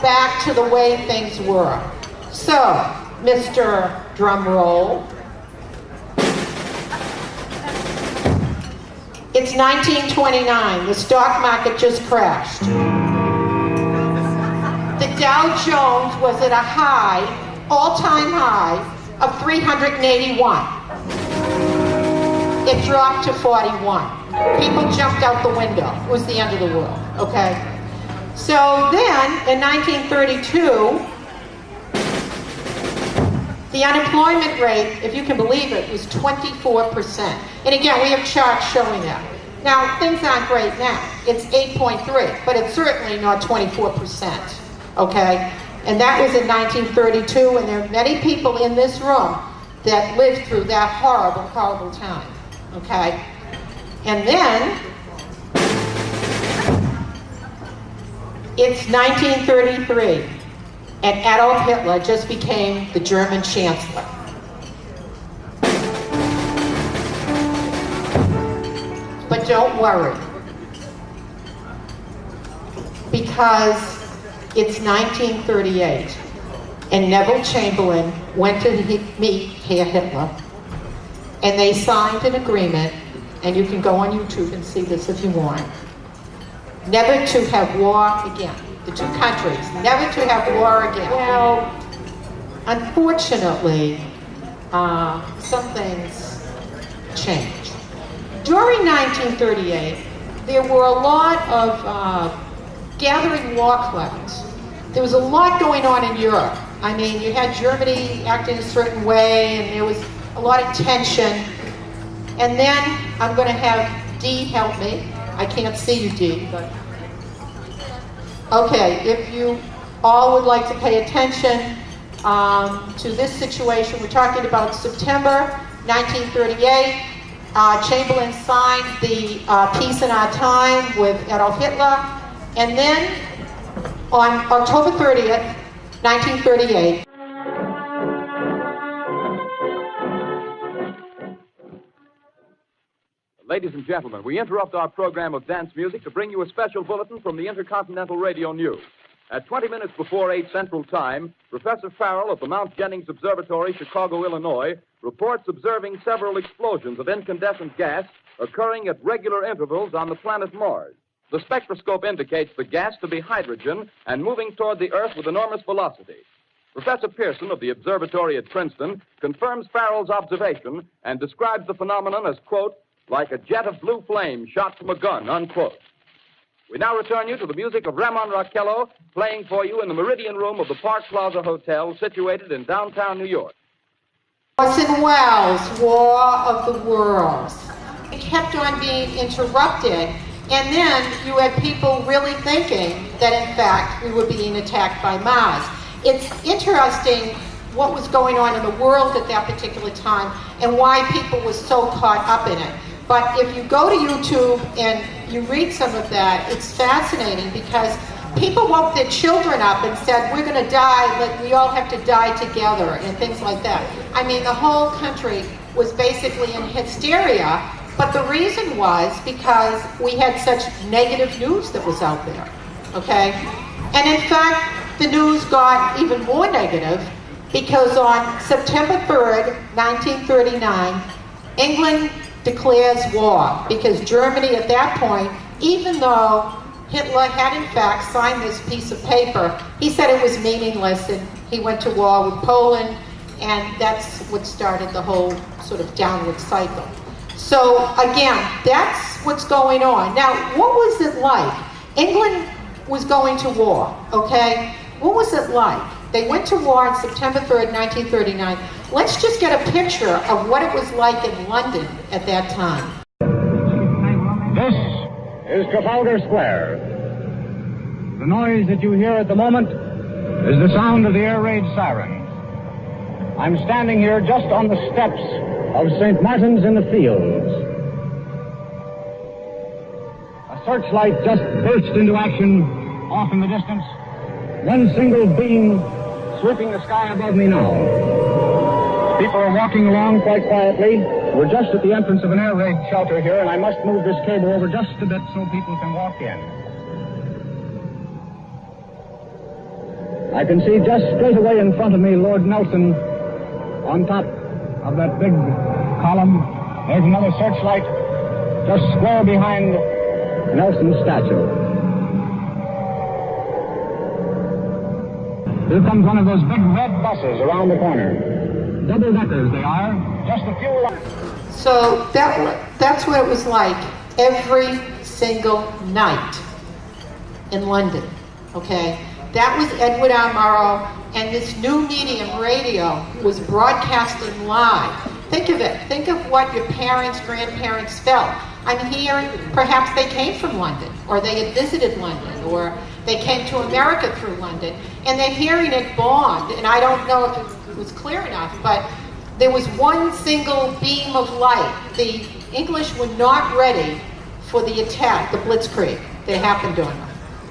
back to the way things were. So, Mr. Drumroll, it's 1929. The stock market just crashed. The Dow Jones was at a high, all-time high, of 381. It dropped to 41. People jumped out the window. It was the end of the world, okay? So then, in 1932, the unemployment rate, if you can believe it, was 24%. And again, we have charts showing that. Now, things aren't great now. It's 8.3, but it's certainly not 24%, okay? And that was in 1932, and there are many people in this room that lived through that horrible, horrible time, okay? And then, it's 1933, and Adolf Hitler just became the German Chancellor. But don't worry, because it's 1938, and Neville Chamberlain went to meet Hitler, and they signed an agreement, and you can go on YouTube and see this if you want, never to have war again. The two countries, never to have war again. Well, unfortunately, some things changed. During 1938, there were a lot of gathering war clouds. There was a lot going on in Europe. I mean, you had Germany acting a certain way, and there was a lot of tension. And then I'm going to have Dee help me. I can't see you, Dee, but... Okay, if you all would like to pay attention to this situation, we're talking about September 1938. Chamberlain signed the Peace in Our Time with Adolf Hitler. And then on October 30th, 1938, Ladies and gentlemen, we interrupt our program of dance music to bring you a special bulletin from the Intercontinental Radio News. At 20 minutes before 8 Central Time, Professor Farrell of the Mount Jennings Observatory, Chicago, Illinois, reports observing several explosions of incandescent gas occurring at regular intervals on the planet Mars. The spectroscope indicates the gas to be hydrogen and moving toward the Earth with enormous velocity. Professor Pearson of the observatory at Princeton confirms Farrell's observation and describes the phenomenon as, quote, like a jet of blue flame shot from a gun, unquote. We now return you to the music of Ramon Raquello, playing for you in the Meridian Room of the Park Plaza Hotel, situated in downtown New York. Orson Welles' War of the Worlds. It kept on being interrupted, and then you had people really thinking that, in fact, we were being attacked by Mars. It's interesting what was going on in the world at that particular time and why people were so caught up in it. But if you go to YouTube and you read some of that, it's fascinating because people woke their children up and said, we're going to die, like we all have to die together and things like that. I mean, the whole country was basically in hysteria, but the reason was because we had such negative news that was out there, okay? And in fact, the news got even more negative because on September 3rd, 1939, England declares war because Germany at that point, even though Hitler had in fact signed this piece of paper, he said it was meaningless and he went to war with Poland, and that's what started the whole sort of downward cycle. So again, that's what's going on. Now, what was it like? England was going to war, okay? What was it like? They went to war on September 3rd, 1939. Let's just get a picture of what it was like in London at that time. This is Trafalgar Square. The noise that you hear at the moment is the sound of the air raid sirens. I'm standing here just on the steps of St. Martin's in the Fields. A searchlight just burst into action off in the distance. One single beam sweeping the sky above me now. People are walking along quite quietly. We're just at the entrance of an air raid shelter here, and I must move this cable over just a bit so people can walk in. I can see just straight away in front of me Lord Nelson on top of that big column. There's another searchlight just square behind Nelson's statue. Here comes one of those big red buses around the corner. Double-deckers they are, just a few... So that's what it was like every single night in London, okay? That was Edward R. Murrow, and this new medium, radio, was broadcasting live. Think of it. Think of what your parents, grandparents felt. I'm here, perhaps they came from London, or they had visited London, or they came to America through London, and they're hearing it bombed, and I don't know if it was clear enough, but there was one single beam of light. The English were not ready for the attack, the blitzkrieg that happened on them.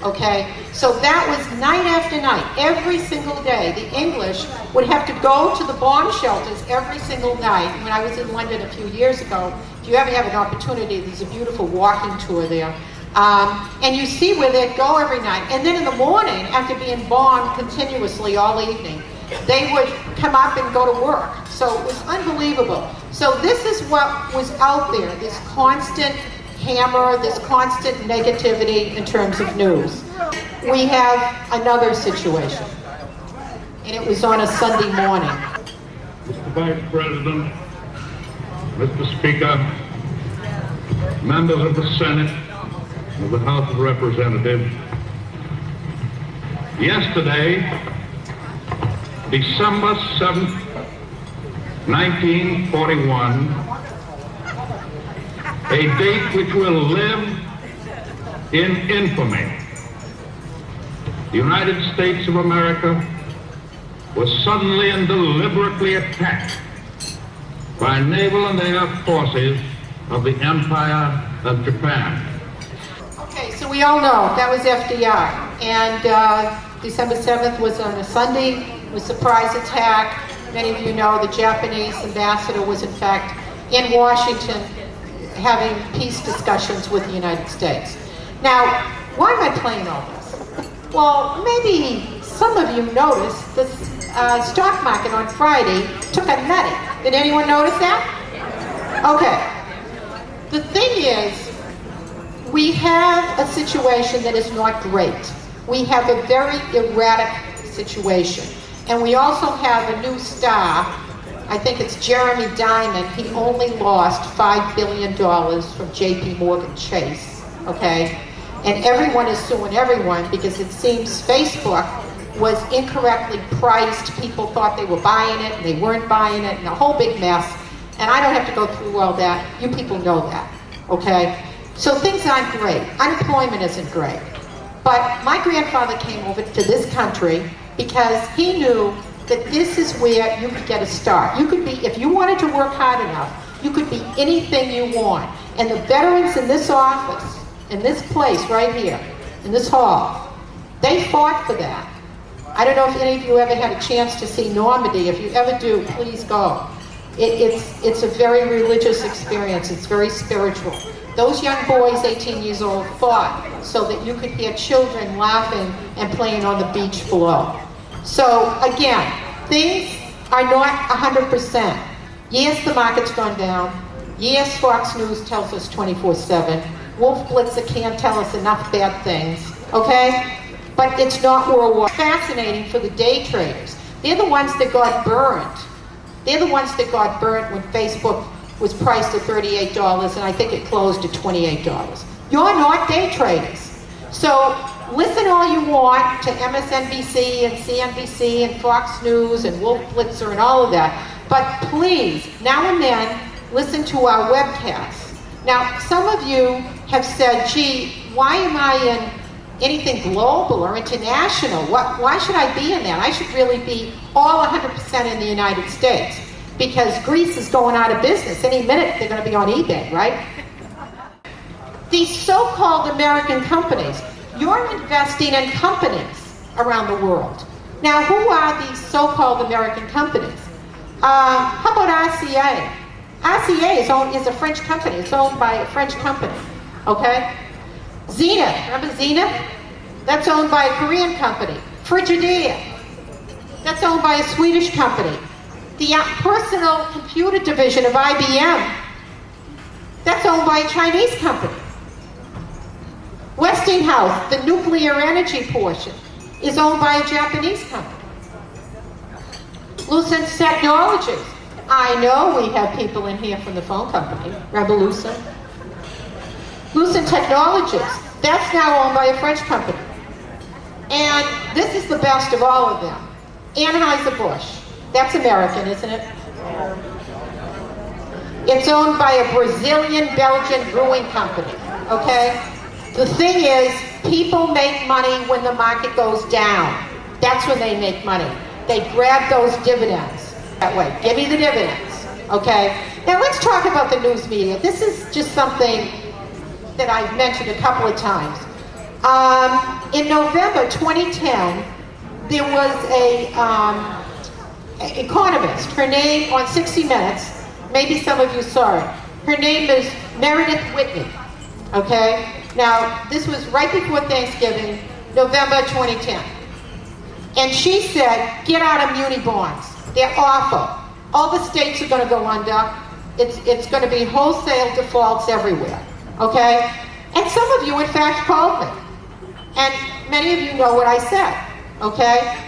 Okay, so that was night after night, every single day. The English would have to go to the bomb shelters every single night. When I was in London a few years ago, if you ever have an opportunity, there's a beautiful walking tour there. And you see where they'd go every night. And then in the morning, after being bombed continuously all evening, they would come up and go to work. So it was unbelievable. So this is what was out there, this constant hammer, this constant negativity in terms of news. We have another situation, and it was on a Sunday morning. Mr. Vice President, Mr. Speaker, members of the Senate, of the House of Representatives, yesterday, December 7th, 1941, a date which will live in infamy. The United States of America was suddenly and deliberately attacked by naval and air forces of the Empire of Japan. Okay, so we all know that was FDR, and December 7th was on a Sunday, it was a surprise attack. Many of you know the Japanese ambassador was in fact in Washington having peace discussions with the United States. Now, why am I playing all this? Well, maybe some of you noticed the stock market on Friday took a nutty. Did anyone notice that? Okay. The thing is, we have a situation that is not great. We have a very erratic situation. And we also have a new star. I think it's Jeremy Diamond. He only lost $5 billion from JP Morgan Chase, okay? And everyone is suing everyone because it seems Facebook was incorrectly priced. People thought they were buying it and they weren't buying it, and a whole big mess. And I don't have to go through all that. You people know that, okay? So things aren't great. Unemployment isn't great. But my grandfather came over to this country because he knew that this is where you could get a start. You could be, if you wanted to work hard enough, you could be anything you want. And the veterans in this office, in this place right here, in this hall, they fought for that. I don't know if any of you ever had a chance to see Normandy. If you ever do, please go. It's a very religious experience. It's very spiritual. Those young boys, 18 years old, fought so that you could hear children laughing and playing on the beach below. So again, things are not 100%. Yes, the market's gone down. Yes, Fox News tells us 24/7. Wolf Blitzer can't tell us enough bad things, okay? But it's not World War. Fascinating for the day traders. They're the ones that got burned. They're the ones that got burnt when Facebook was priced at $38, and I think it closed at $28. You're not day traders. So listen all you want to MSNBC and CNBC and Fox News and Wolf Blitzer and all of that, but please, now and then, listen to our webcasts. Now, some of you have said, gee, why am I in anything global or international? Why should I be in that? I should really be all 100% in the United States, because Greece is going out of business. Any minute they're going to be on eBay, right? These so-called American companies, you're investing in companies around the world. Now, who are these so-called American companies? How about RCA? RCA is a French company. It's owned by a French company, okay? Zenith, remember Zenith? That's owned by a Korean company. Frigidaire, That's owned by a Swedish company. The personal computer division of IBM, that's owned by a Chinese company. Westinghouse, the nuclear energy portion, is owned by a Japanese company. Lucent Technologies. I know we have people in here from the phone company. Remember Lucent? Lucent Technologies. That's now owned by a French company. And this is the best of all of them. Anheuser-Busch. That's American, isn't it? It's owned by a Brazilian-Belgian brewing company, okay? The thing is, people make money when the market goes down. That's when they make money. They grab those dividends that way. Give me the dividends, okay? Now let's talk about the news media. This is just something that I've mentioned a couple of times. In November 2010, there was a economist. Her name on 60 Minutes, maybe some of you saw it. Her name is Meredith Whitney, okay? Now, this was right before Thanksgiving, November 2010. And she said, get out of muni bonds. They're awful. All the states are going to go under. It's going to be wholesale defaults everywhere, okay? And some of you, in fact, called me. And many of you know what I said, okay?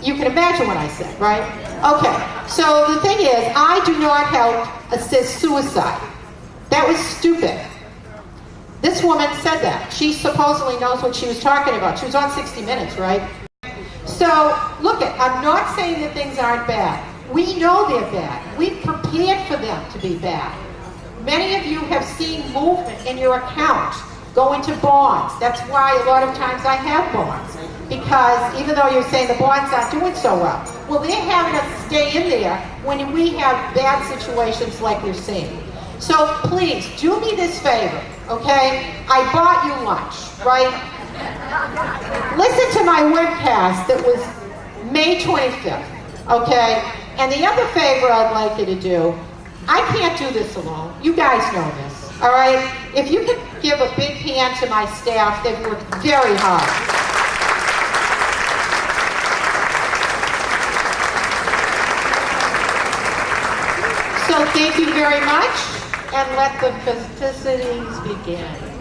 You can imagine what I said, right? Okay, so the thing is, I do not help assist suicide. That was stupid. This woman said that. She supposedly knows what she was talking about. She was on 60 Minutes, right? So, look, I'm not saying that things aren't bad. We know they're bad. We've prepared for them to be bad. Many of you have seen movement in your account go into bonds. That's why a lot of times I have bonds. Because even though you're saying the bonds aren't doing so well they're having us stay in there when we have bad situations like we're seeing. So please, do me this favor, okay? I bought you lunch, right? Listen to my webcast that was May 25th, okay? And the other favor I'd like you to do, I can't do this alone. You guys know this, all right? If you could give a big hand to my staff, they've worked very hard. So thank you very much, and let the festivities begin.